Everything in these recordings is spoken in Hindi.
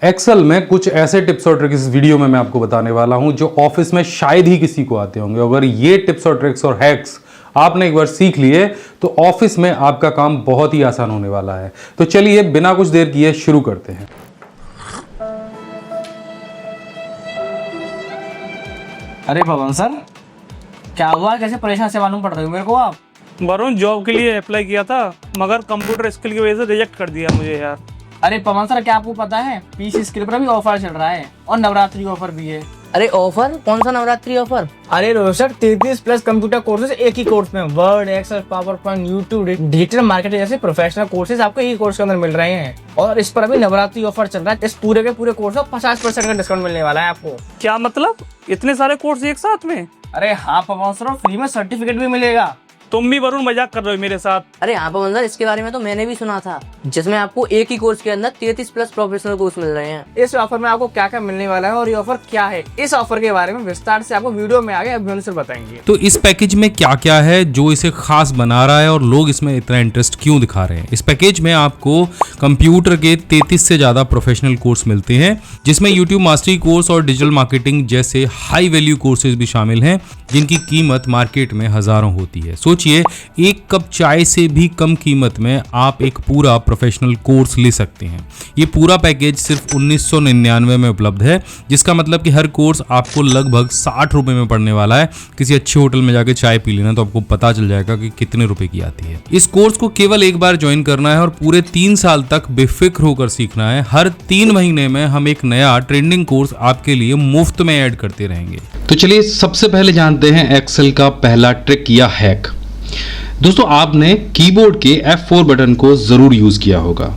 एक्सेल में कुछ ऐसे टिप्स और ट्रिक्स इस वीडियो में मैं आपको बताने वाला हूं जो ऑफिस में शायद ही किसी को आते होंगे। अगर ये टिप्स और ट्रिक्स और हैक्स आपने एक बार सीख लिए तो ऑफिस में आपका काम बहुत ही आसान होने वाला है। तो चलिए बिना कुछ देर किए शुरू करते हैं। अरे पवन सर, क्या हुआ? कैसे परेशान से मालूम पड़ रहे हो मेरे को आप? वरुण, जॉब के लिए अप्लाई किया था मगर कंप्यूटर स्किल की वजह से रिजेक्ट कर दिया मुझे यार। अरे पवन सर, क्या आपको पता है पीसी स्किल पर भी ऑफर चल रहा है और नवरात्रि ऑफर भी है। अरे ऑफर? कौन सा नवरात्रि ऑफर? अरे रोहित सर, 33+ कंप्यूटर कोर्सेज एक ही कोर्स में, Word, Excel, Power Point, YouTube, digital marketing जैसे प्रोफेशनल कोर्सेज आपको एक ही कोर्स के अंदर मिल रहे हैं। और इस पर अभी नवरात्रि ऑफर चल रहा है। इस पूरे के पूरे कोर्स में 50% का डिस्काउंट मिलने वाला है आपको। क्या मतलब? इतने सारे कोर्स एक साथ में? अरे हाँ पवन सर, फ्री में सर्टिफिकेट भी मिलेगा। तुम भी वरुण मजाक कर रहे हो मेरे साथ? अरे हाँ पवन सर, इसके बारे में तो मैंने भी सुना था, जिसमें आपको एक ही कोर्स के अंदर 33+ प्रोफेशनल कोर्स मिल रहे हैं। इस ऑफर में आपको क्या क्या मिलने वाला है और ये ऑफर क्या है, इस ऑफर के बारे में विस्तार से आपको वीडियो में आगे अभिनंदन से बताएंगे। तो इस पैकेज में क्या क्या है जो इसे खास बना रहा है और लोग इसमें इतना इंटरेस्ट क्यों दिखा रहे हैं। इस पैकेज में आपको कंप्यूटर के 33 से ज्यादा प्रोफेशनल कोर्स मिलते हैं, जिसमें यूट्यूब मास्टरी कोर्स और डिजिटल मार्केटिंग जैसे हाई वैल्यू कोर्सेज भी शामिल हैं, जिनकी कीमत मार्केट में हजारों होती है। सोचिए, एक कप चाय से भी कम कीमत में आप एक पूरा प्रोफेशनल कोर्स ले सकते हैं। ये पूरा पैकेज सिर्फ 1999 में उपलब्ध है, जिसका मतलब कि हर कोर्स आपको लगभग 60 रुपए में पड़ने वाला है। किसी अच्छे होटल में जाके चाय पी लेना तो आपको पता चल जाएगा कि कितने रुपए की आती है। इस कोर्स को केवल एक बार ज्वाइन करना है और पूरे 3 साल तक बेफिक्र होकर सीखना है। हर 3 महीने में हम एक नया ट्रेंडिंग कोर्स आपके लिए मुफ्त में ऐड करते रहेंगे। तो चलिए सबसे पहले जानते हैं एक्सेल का पहला ट्रिक या हैक। दोस्तों, आपने कीबोर्ड के F4 बटन को जरूर यूज किया होगा।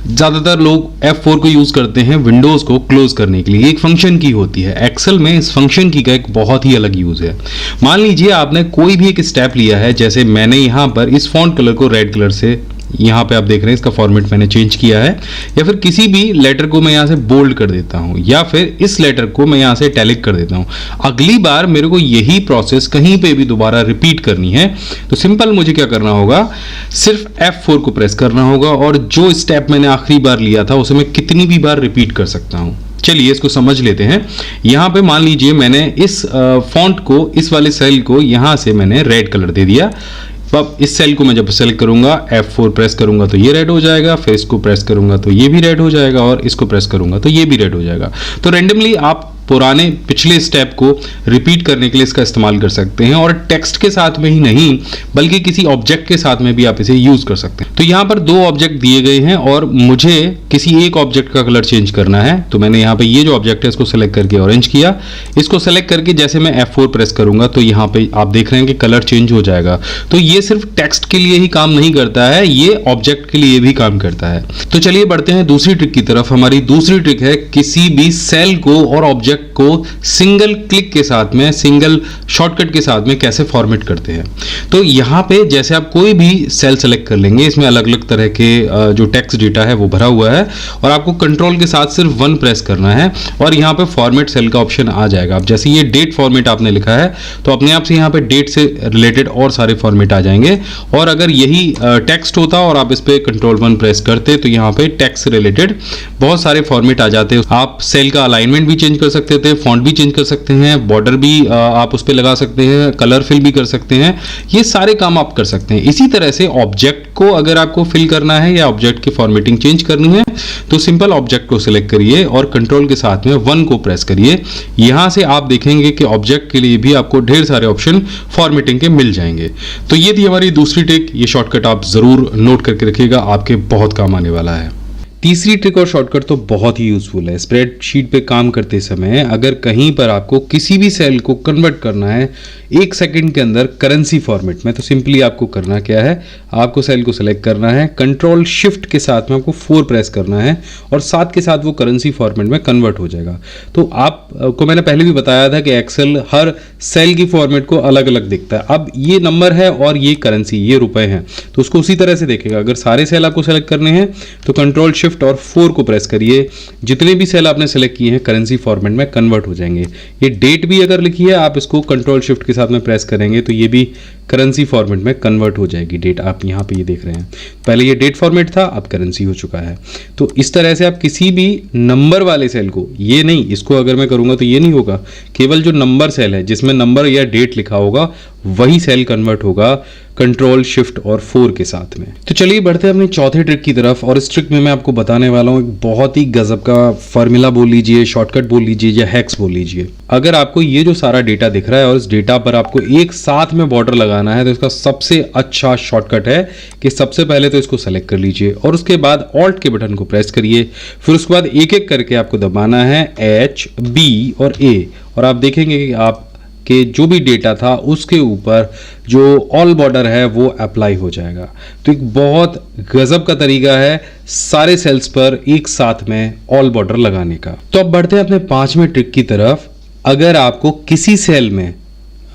ज्यादातर लोग F4 को यूज करते हैं विंडोज को क्लोज करने के लिए। एक फंक्शन की होती है। एक्सेल में इस फंक्शन की का एक बहुत ही अलग यूज है। मान लीजिए आपने कोई भी एक स्टेप लिया है, जैसे मैंने यहां पर इस फॉन्ट कलर को रेड कलर से, यहाँ पे आप देख रहे हैं इसका फॉर्मेट मैंने चेंज किया है, या फिर किसी भी लेटर को मैं यहाँ से बोल्ड कर देता हूँ, या फिर इस लेटर को मैं यहाँ से इटैलिक कर देता हूँ। अगली बार मेरे को यही प्रोसेस कहीं पे भी दोबारा रिपीट करनी है तो सिंपल मुझे क्या करना होगा, सिर्फ F4 को प्रेस करना होगा और जो स्टेप मैंने आखिरी बार लिया था उसे मैं कितनी भी बार रिपीट कर सकता हूँ। चलिए इसको समझ लेते हैं। यहाँ पे मान लीजिए मैंने इस फॉन्ट को, इस वाले सेल को यहाँ से मैंने रेड कलर दे दिया। अब इस सेल को मैं जब सेलेक्ट करूंगा, F4 प्रेस करूंगा तो ये रेड हो जाएगा, फिर इसको प्रेस करूंगा तो ये भी रेड हो जाएगा, और इसको प्रेस करूंगा तो ये भी रेड हो जाएगा। तो रैंडमली आप पुराने पिछले स्टेप को रिपीट करने के लिए इसका इस्तेमाल कर सकते हैं, और टेक्स्ट के साथ में ही नहीं बल्कि किसी ऑब्जेक्ट के साथ में भी आप इसे यूज कर सकते हैं। तो यहाँ पर 2 ऑब्जेक्ट दिए गए हैं और मुझे किसी एक ऑब्जेक्ट का कलर चेंज करना है। तो मैंने यहाँ पे ये जो ऑब्जेक्ट है इसको सेलेक्ट करके ऑरेंज किया। इसको सेलेक्ट करके जैसे मैं F4 प्रेस करूंगा तो यहाँ पे आप देख रहे हैं कि कलर चेंज हो जाएगा। तो ये सिर्फ टेक्स्ट के लिए ही काम नहीं करता है, ये ऑब्जेक्ट के लिए भी काम करता है। तो चलिए बढ़ते हैं दूसरी ट्रिक की तरफ। हमारी दूसरी ट्रिक है किसी भी सेल को और ऑब्जेक्ट को सिंगल क्लिक के साथ में, सिंगल शॉर्टकट के साथ में कैसे फॉर्मेट करते हैं। तो यहाँ पे जैसे आप कोई भी सेल सेलेक्ट कर लेंगे, इसमें अलग अलग तरह के जो टेक्स्ट डेटा है वो भरा हुआ है, और आपको कंट्रोल के साथ सिर्फ 1 प्रेस करना है और यहाँ पे फॉर्मेट सेल का ऑप्शन आ जाएगा। अब जैसे ये डेट फॉर्मेट आपने लिखा है तो अपने आप से यहाँ पे डेट से रिलेटेड और सारे फॉर्मेट आ जाएंगे, और अगर यही टेक्स्ट होता और आप इस पे कंट्रोल 1 प्रेस करते तो यहाँ पे टेक्स्ट से रिलेटेड बहुत सारे फॉर्मेट आ जाते। आप सेल का अलाइनमेंट भी चेंज कर सकते थे, फॉन्ट भी चेंज कर सकते हैं, बॉर्डर भी आप उस पे लगा सकते हैं, कलर फिल भी कर सकते हैं, ये सारे काम आप कर सकते हैं। इसी तरह से ऑब्जेक्ट को अगर आपको फिल करना है या ऑब्जेक्ट की फॉर्मेटिंग चेंज करनी है तो सिंपल ऑब्जेक्ट को सिलेक्ट करिए और कंट्रोल के साथ में 1 को प्रेस करिए। यहां से आप देखेंगे कि ऑब्जेक्ट के लिए भी आपको ढेर सारे ऑप्शन फॉर्मेटिंग के मिल जाएंगे। तो ये थी हमारी दूसरी ट्रिक। ये शॉर्टकट आप जरूर नोट करके रखिएगा, आपके बहुत काम आने वाला है। तीसरी ट्रिक और शॉर्टकट तो बहुत ही यूजफुल है। स्प्रेडशीट पे काम करते समय अगर कहीं पर आपको किसी भी सेल को कन्वर्ट करना है 1 सेकंड के अंदर करेंसी फॉर्मेट में, तो सिंपली आपको करना क्या है, आपको सेल को सेलेक्ट करना है, कंट्रोल शिफ्ट के साथ में आपको 4 प्रेस करना है और साथ के साथ वो करेंसी फॉर्मेट में कन्वर्ट हो जाएगा। तो आपको मैंने पहले भी बताया था कि एक्सेल हर सेल की फॉर्मेट को अलग अलग दिखता है। अब ये नंबर है और ये करेंसी, ये रुपए हैं, तो उसको उसी तरह से देखेगा। अगर सारे सेल आपको सेलेक्ट करने हैं तो कंट्रोल शिफ्ट और 4 को प्रेस करिए, जितने भी सेल आपने सेलेक्ट किए हैं करेंसी फॉर्मेट में कन्वर्ट हो जाएंगे। ये डेट भी अगर लिखी है आप इसको कंट्रोल शिफ्ट के साथ में प्रेस करेंगे तो ये भी करेंसी फॉर्मेट में कन्वर्ट हो जाएगी डेट। आप यहाँ पे ये देख रहे हैं, पहले ये डेट फॉर्मेट था, अब करेंसी हो चुका है। तो इस तरह से आप किसी भी नंबर वाले सेल को, ये नहीं, इसको अगर मैं करूँगा तो ये नहीं होगा, केवल जो नंबर सेल है जिसमें नंबर या डेट लिखा होगा वही सेल कन्वर्ट होगा कंट्रोल शिफ्ट और 4 के साथ में। तो चलिए बढ़ते हैं अपनी चौथे ट्रिक की तरफ, और इस ट्रिक में मैं आपको बताने वाला हूँ एक बहुत ही गजब का फार्मूला बोल लीजिए, शॉर्टकट बोल लीजिए या हैक्स बोल लीजिए। अगर आपको ये जो सारा डेटा दिख रहा है और इस डेटा पर आपको एक साथ में बॉर्डर लगाना है तो इसका सबसे अच्छा शॉर्टकट है कि सबसे पहले तो इसको सेलेक्ट कर लीजिए और उसके बाद ऑल्ट के बटन को प्रेस करिए। फिर उसके बाद एक एक करके आपको दबाना है H, B और A, और आप देखेंगे कि आप के जो भी डेटा था उसके ऊपर जो ऑल बॉर्डर है वो अप्लाई हो जाएगा। तो एक बहुत गजब का तरीका है सारे सेल्स पर एक साथ में ऑल बॉर्डर लगाने का। तो अब बढ़ते हैं अपने 5वें ट्रिक की तरफ। अगर आपको किसी सेल में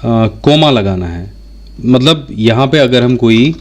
कोमा लगाना है, मतलब यहां पे अगर हम कोई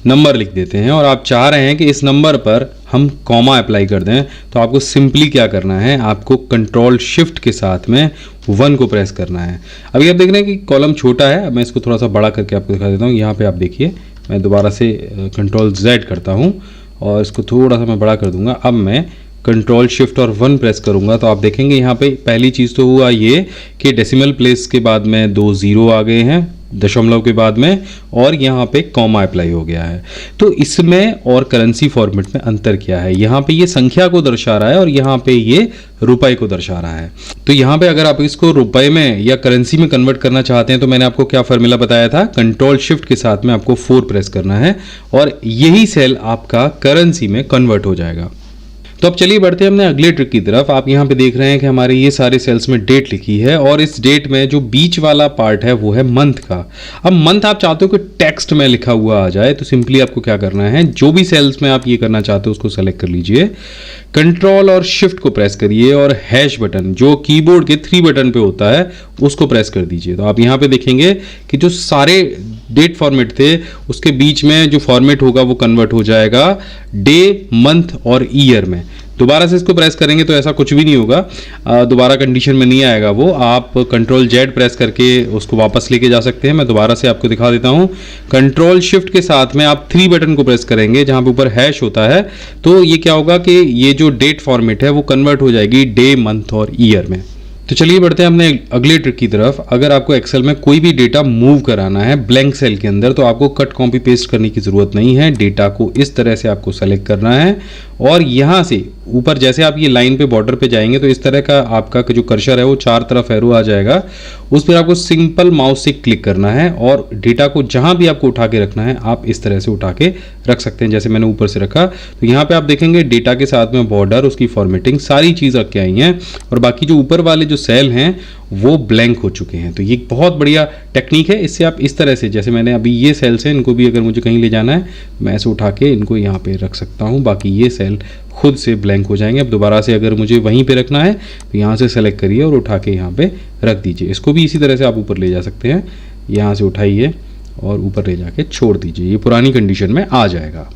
नंबर लिख देते हैं और आप चाह रहे हैं कि इस नंबर पर हम कॉमा अप्लाई कर दें, तो आपको सिंपली क्या करना है, आपको कंट्रोल शिफ्ट के साथ में 1 को प्रेस करना है। अभी आप देख रहे हैं कि कॉलम छोटा है, अब मैं इसको थोड़ा सा बड़ा करके आपको दिखा देता हूँ। यहाँ पे आप देखिए, मैं दोबारा से कंट्रोल Z करता हूँ और इसको थोड़ा सा मैं बड़ा कर दूंगा। अब मैं कंट्रोल शिफ्ट और 1 प्रेस करूंगा तो आप देखेंगे यहाँ पे पहली चीज़ तो हुआ ये कि डेसिमल प्लेस के बाद में 2 0 आ गए हैं, दशमलव के बाद में, और यहाँ पे कॉमा अप्लाई हो गया है। तो इसमें और करेंसी फॉर्मेट में अंतर क्या है, यहाँ पे ये संख्या को दर्शा रहा है और यहाँ पे ये रुपए को दर्शा रहा है। तो यहाँ पे अगर आप इसको रुपए में या करेंसी में कन्वर्ट करना चाहते हैं तो मैंने आपको क्या फॉर्मूला बताया था, कंट्रोल शिफ्ट के साथ में आपको 4 प्रेस करना है और यही सेल आपका करेंसी में कन्वर्ट हो जाएगा। तो अब चलिए बढ़ते हैं अपने अगले ट्रिक की तरफ। आप यहाँ पे देख रहे हैं कि हमारे ये सारे सेल्स में डेट लिखी है और इस डेट में जो बीच वाला पार्ट है वो है मंथ का। अब मंथ आप चाहते हो कि टेक्स्ट में लिखा हुआ आ जाए, तो सिंपली आपको क्या करना है, जो भी सेल्स में आप ये करना चाहते हो उसको सेलेक्ट कर लीजिए, कंट्रोल और शिफ्ट को प्रेस करिए और हैश बटन जो कीबोर्ड के 3 बटन पे होता है उसको प्रेस कर दीजिए। तो आप यहाँ पे देखेंगे कि जो सारे डेट फॉर्मेट थे उसके बीच में जो फॉर्मेट होगा वो कन्वर्ट हो जाएगा डे, मंथ और ईयर में। दोबारा से इसको प्रेस करेंगे तो ऐसा कुछ भी नहीं होगा, दोबारा कंडीशन में नहीं आएगा वो। आप कंट्रोल Z प्रेस करके उसको वापस लेके जा सकते हैं। मैं दोबारा से आपको दिखा देता हूं, कंट्रोल शिफ्ट के साथ में आप 3 बटन को प्रेस करेंगे जहां पे ऊपर हैश होता है, तो ये क्या होगा कि ये जो डेट फॉर्मेट है वो कन्वर्ट हो जाएगी डे, मंथ और ईयर में। तो चलिए बढ़ते हैं अपने अगले ट्रिक की तरफ। अगर आपको एक्सेल में कोई भी डेटा मूव कराना है ब्लैंक सेल के अंदर तो आपको कट कॉपी पेस्ट करने की जरूरत नहीं है। डेटा को इस तरह से आपको सेलेक्ट करना है और यहाँ से ऊपर जैसे आप ये लाइन पे बॉर्डर पे जाएंगे तो इस तरह का आपका जो कर्सर है वो 4 तरफ एरो आ जाएगा, उस पर आपको सिंपल माउस से क्लिक करना है और डेटा को जहां भी आपको उठा के रखना है आप इस तरह से उठा के रख सकते हैं। जैसे मैंने ऊपर से रखा तो यहाँ पे आप देखेंगे डेटा के साथ में बॉर्डर, उसकी फॉर्मेटिंग, सारी चीज रख के आई हैं और बाकी जो ऊपर वाले जो सेल हैं वो ब्लैंक हो चुके हैं। तो ये बहुत बढ़िया टेक्निक है, इससे आप इस तरह से, जैसे मैंने अभी ये सेल्स हैं इनको भी अगर मुझे कहीं ले जाना है मैं ऐसे उठा के इनको यहाँ पे रख सकता हूँ, बाकी ये सेल खुद से ब्लैंक हो जाएंगे। अब दोबारा से अगर मुझे वहीं पे रखना है तो यहाँ से सेलेक्ट करिए और उठा के यहाँ पे रख दीजिए। इसको भी इसी तरह से आप ऊपर ले जा सकते हैं, यहाँ से उठाइए और ऊपर ले जाके छोड़ दीजिए, ये पुरानी कंडीशन में आ जाएगा।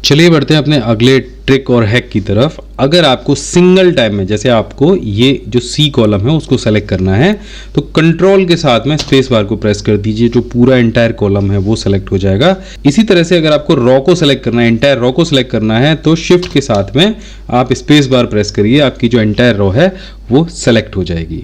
चलिए बढ़ते हैं अपने अगले ट्रिक और हैक की तरफ। अगर आपको सिंगल टाइम में, जैसे आपको ये जो सी कॉलम है उसको सेलेक्ट करना है तो कंट्रोल के साथ में स्पेस बार को प्रेस कर दीजिए, जो पूरा एंटायर कॉलम है वो सेलेक्ट हो जाएगा। इसी तरह से अगर आपको रॉ को सेलेक्ट करना है, एंटायर रॉ को सेलेक्ट करना है तो शिफ्ट के साथ में आप स्पेस बार प्रेस करिए, आपकी जो एंटायर रॉ है वो सेलेक्ट हो जाएगी।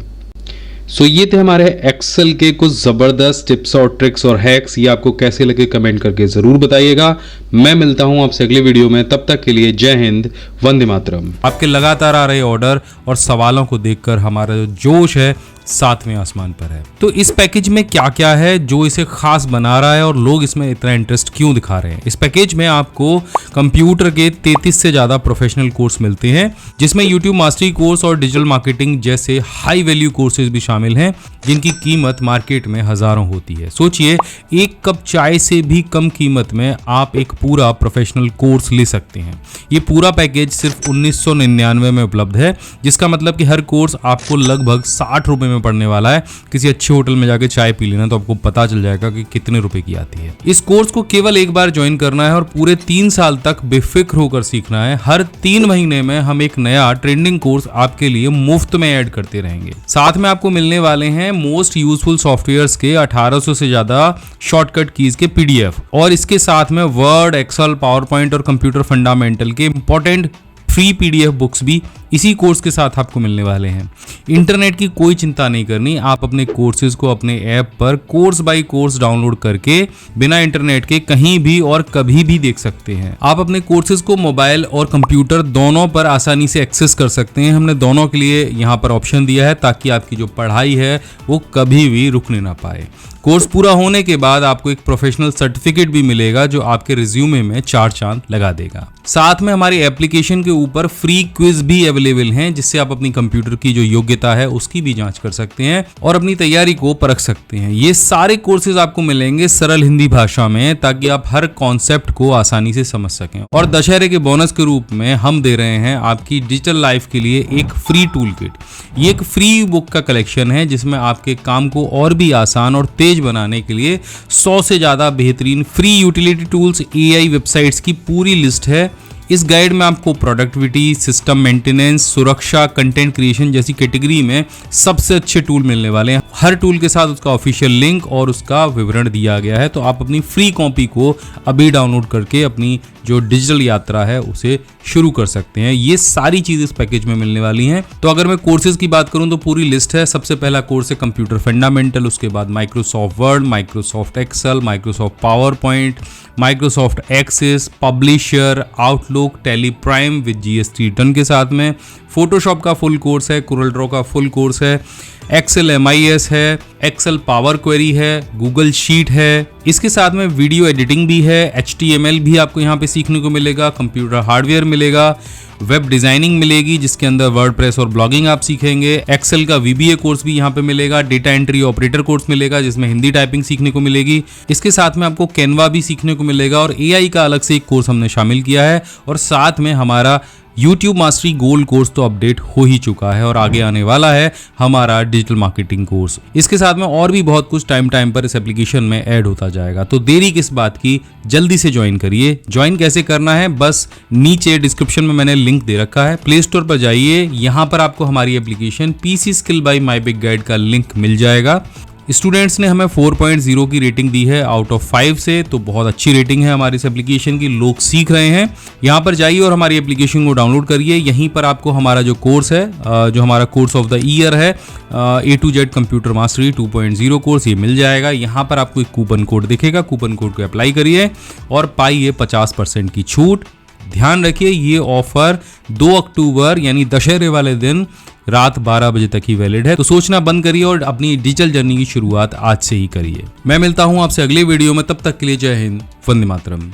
सो ये थे हमारे एक्सेल के कुछ ज़बरदस्त टिप्स और ट्रिक्स और हैक्स। ये आपको कैसे लगे कमेंट करके ज़रूर बताइएगा। मैं मिलता हूं आपसे अगले वीडियो में, तब तक के लिए जय हिंद, वंदे मातरम। आपके लगातार आ रहे ऑर्डर और सवालों को देखकर हमारा जो जोश है 7वें आसमान पर है। तो इस पैकेज में क्या क्या है जो इसे खास बना रहा है और लोग इसमें इतना इंटरेस्ट क्यों दिखा रहे हैं। इस पैकेज में आपको कंप्यूटर के 33 से ज़्यादा प्रोफेशनल कोर्स मिलते हैं, जिसमें YouTube मास्टरी कोर्स और डिजिटल मार्केटिंग जैसे हाई वैल्यू कोर्सेज भी शामिल हैं, जिनकी कीमत मार्केट में हजारों होती है। सोचिए, 1 कप चाय से भी कम कीमत में आप एक पूरा प्रोफेशनल कोर्स ले सकते हैं। ये पूरा पैकेज सिर्फ 1999 में उपलब्ध है, जिसका मतलब कि हर कोर्स आपको लगभग 60 रुपए में पड़ने वाला है। किसी अच्छे होटल में जाके चाय पी लेना तो आपको पता चल जाएगा कि कितने रुपए की आती है। इस कोर्स को केवल एक बार ज्वाइन करना है और पूरे 3 साल तक बेफिक्र होकर सीखना है। हर 3 महीने में हम एक नया ट्रेंडिंग कोर्स आपके लिए मुफ्त में ऐड करते रहेंगे। साथ में आपको मिलने मिलने वाले हैं मोस्ट यूजफुल सॉफ्टवेयर्स के 1800 से ज्यादा शॉर्टकट कीज के पीडीएफ, और इसके साथ में वर्ड, एक्सेल, पावर पॉइंट और कंप्यूटर फंडामेंटल के इंपॉर्टेंट फ्री पीडीएफ बुक्स भी इसी कोर्स के साथ आपको मिलने वाले हैं। इंटरनेट की कोई चिंता नहीं करनी, आप अपने कोर्सेज को अपने ऐप पर कोर्स बाय कोर्स डाउनलोड करके बिना इंटरनेट के कहीं भी और कभी भी देख सकते हैं। आप अपने कोर्सेज को मोबाइल और कंप्यूटर दोनों पर आसानी से एक्सेस कर सकते हैं। हमने दोनों के लिए यहाँ पर ऑप्शन दिया है ताकि आपकी जो पढ़ाई है वो कभी भी रुकने ना पाए। कोर्स पूरा होने के बाद आपको एक प्रोफेशनल सर्टिफिकेट भी मिलेगा जो आपके रिज्यूमे में 4 चांद लगा देगा। साथ में हमारी एप्लीकेशन के ऊपर फ्री क्विज भी अवेलेबल हैं, जिससे आप अपनी कंप्यूटर की जो योग्यता है उसकी भी जांच कर सकते हैं और अपनी तैयारी को परख सकते हैं। ये सारे कोर्सेज आपको मिलेंगे सरल हिंदी भाषा में, ताकि आप हर कॉन्सेप्ट को आसानी से समझ सकें। और दशहरे के बोनस के रूप में हम दे रहे हैं आपकी डिजिटल लाइफ के लिए एक फ्री टूल किट। ये एक फ्री बुक का कलेक्शन है जिसमें आपके काम को और भी आसान और तेज बनाने के लिए 100 से ज्यादा बेहतरीन free utility tools, AI websites की पूरी लिस्ट है। इस गाइड में आपको प्रोडक्टिविटी, सिस्टम मेंटेनेंस, सुरक्षा, कंटेंट क्रिएशन जैसी कैटेगरी में सबसे अच्छे टूल मिलने वाले हैं। हर टूल के साथ उसका ऑफिशियल लिंक और उसका विवरण दिया गया है, तो आप अपनी फ्री कॉपी को अभी डाउनलोड करके अपनी जो डिजिटल यात्रा है उसे शुरू कर सकते हैं। ये सारी चीजें इस पैकेज में मिलने वाली हैं। तो अगर मैं कोर्सेज की बात करूं तो पूरी लिस्ट है। सबसे पहला कोर्स है कंप्यूटर फंडामेंटल, उसके बाद Microsoft Word, Microsoft Excel, Microsoft Power Point, Microsoft Access, Publisher, Outlook, Tally Prime with GST return के साथ में, फोटोशॉप का फुल कोर्स है, कोरल ड्रॉ का फुल कोर्स है, एक्सेल MIS है, एक्सेल पावर क्वेरी है, गूगल शीट है, इसके साथ में वीडियो एडिटिंग भी है, HTML भी आपको यहाँ पे सीखने को मिलेगा, कंप्यूटर हार्डवेयर मिलेगा, वेब डिजाइनिंग मिलेगी जिसके अंदर वर्डप्रेस और ब्लॉगिंग आप सीखेंगे, एक्सेल का VBA कोर्स भी यहाँ पे मिलेगा, डेटा एंट्री ऑपरेटर कोर्स मिलेगा जिसमें हिंदी टाइपिंग सीखने को मिलेगी, इसके साथ में आपको कैनवा भी सीखने को मिलेगा और AI का अलग से एक कोर्स हमने शामिल किया है, और साथ में हमारा YouTube मास्टरी गोल्ड कोर्स तो अपडेट हो ही चुका है और आगे आने वाला है हमारा डिजिटल मार्केटिंग कोर्स। इसके साथ में और भी बहुत कुछ टाइम पर इस एप्लीकेशन में ऐड होता जाएगा, तो देरी किस बात की, जल्दी से ज्वाइन करिए। ज्वाइन कैसे करना है, बस नीचे डिस्क्रिप्शन में मैंने लिंक दे रखा है, प्ले स्टोर पर जाइए, यहाँ पर आपको हमारी एप्लीकेशन PC स्किल बाय माई बिग गाइड का लिंक मिल जाएगा। स्टूडेंट्स ने हमें 4.0 की रेटिंग दी है आउट ऑफ 5 से, तो बहुत अच्छी रेटिंग है हमारी इस एप्लीकेशन की, लोग सीख रहे हैं। यहाँ पर जाइए और हमारी एप्लीकेशन को डाउनलोड करिए। यहीं पर आपको हमारा जो कोर्स है, जो हमारा कोर्स ऑफ द ईयर है, A to Z computer mastery 2.0 course, ये मिल जाएगा। यहाँ पर आपको एक कूपन कोड दिखेगा, कूपन कोड को अप्लाई करिए और पाइए 50% की छूट। ध्यान रखिए ये ऑफर 2 अक्टूबर यानी दशहरे वाले दिन रात 12 बजे तक ही वैलिड है, तो सोचना बंद करिए और अपनी डिजिटल जर्नी की शुरुआत आज से ही करिए। मैं मिलता हूं आपसे अगले वीडियो में, तब तक के लिए जय हिंद, वंदे मातरम।